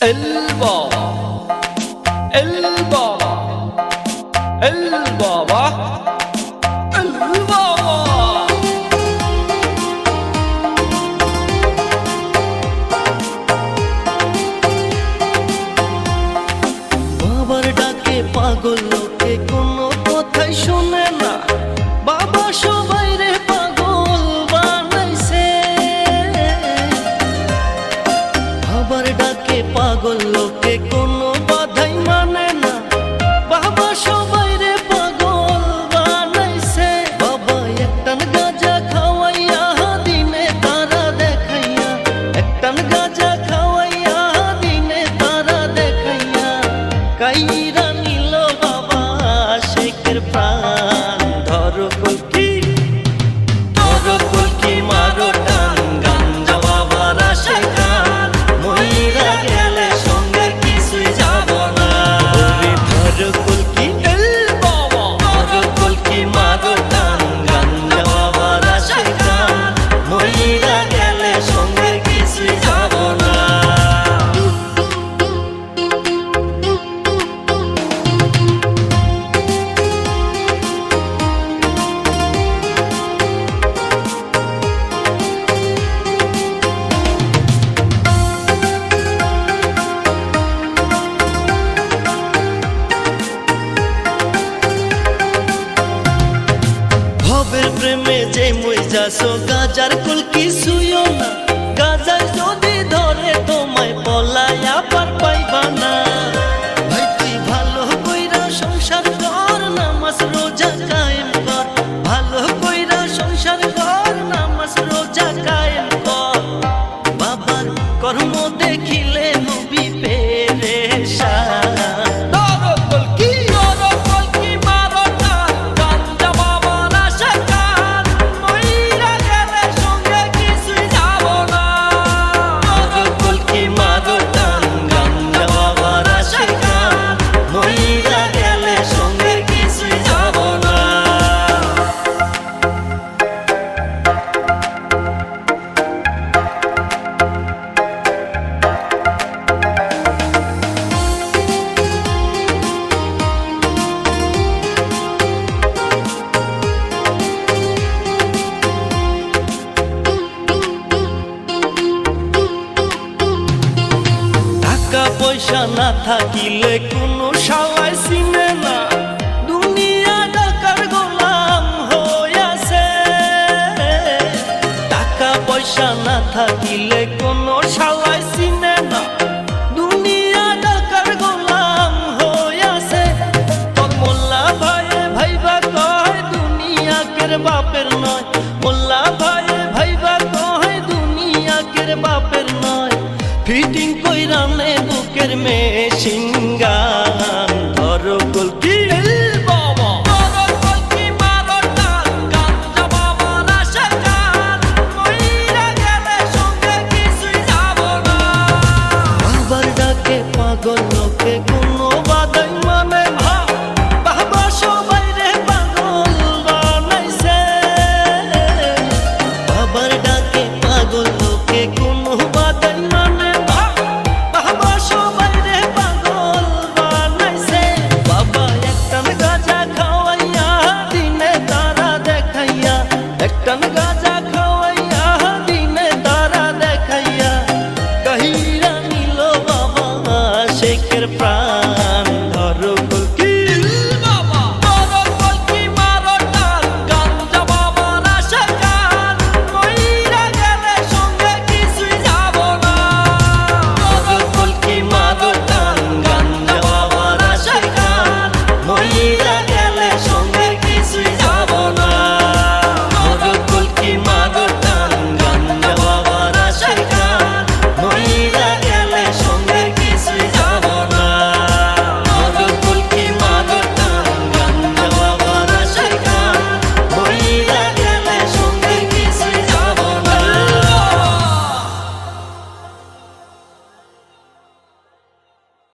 El Baba, El Baba, El Baba, El Baba। বাবার ডাকে পাগল লোকে কোনো কথাই শুনে না, বাবা সবাই রে পাগল বানাইছে। বাবার ডাকে পাগল লোকে কোনো বাধাই মানে না, বাবা সবাই রে পাগল বানাইছে। বাবা একটান গাঁজা খাওয়াইয়া দিনে তারা দেখাইয়া, একটান গাঁজা খাওয়াইয়া দিনে তারা দেখাইয়া কাইরা নিল বাবা শেখের প্রাণ। ধরো কলকি, ধরো কলকি, মারো টান, গাঞ্জা বাবার আসে গান, মইরা গেলে সঙ্গে কিছুই যাব না। ধরো কলকি, El Baba, ধরো কলকি, মারো টান, গাঞ্জা বাবার আসে গান, মইরা গেলে সঙ্গে কিছুই যাব না। ভবের প্রেমে যে মই যাসো, গাজার কুল কিছুইও না। গাজায় যদি ধরে তোমায় পলায়া পার পাইবা না। ভাই তুই ভালো কইরা সংসার কর, নামাজ রোজা কায়েম কর। ভালো কইরা সংসার কর, নামাজ রোজা কায়েম কর। বাবার কর্ম দেখিলে নবী পেরেশান। Doro Kolki, Doro Kolki, Maro Tan, Ganja Babar আসে গান, মইরা গেলে সঙ্গে কিছুই যাব না। ধরো কলকি, মারো টান, গাঞ্জা বাবার আসে গান, মইরা গেলে সঙ্গে কিছুই যাব না। টাকা পয়সা না থাকিলে কোনো শালায় চিনে না, দুনিয়া টাকার গোলাম হইয়াছে। টাকা পয়সা না থাকিলে কোনো শালায় চিনে না, দুনিয়া টাকার গোলাম হইয়াছে। তোর মোল্লা ভাইয়ে ভাইবা কয় দুনিয়াকের বাপের নয়, মোল্লা ভাইয়ে ভাইবা কয় দুনিয়াকের বাপের নয়। ফিটিং কইরা নে বুকের মেশিন গান। ধরো কলকি, El Baba, Doro Kolki, Maro Tan, Ganja Babar আসে গান, মইরা গেলে সঙ্গে কিছুই যাব না। বাবার ডাকে পাগল লোকে কোনো বাধাই মানে না, বাবা সবাই রে পাগল বানাইছে। বাবার ডাকে পাগল লোকে কোনো বাধাই মানে না, বাবা সবাই রে পাগল বানাইছে। বাবা একটান গাঁজা খাওয়াইয়া দিনে তারা দেখাইয়া, একটান গাঁজা খাওয়াইয়া দিনে তারা দেখাইয়া কাহিরা নিল বাবা শেখের প্রাণ।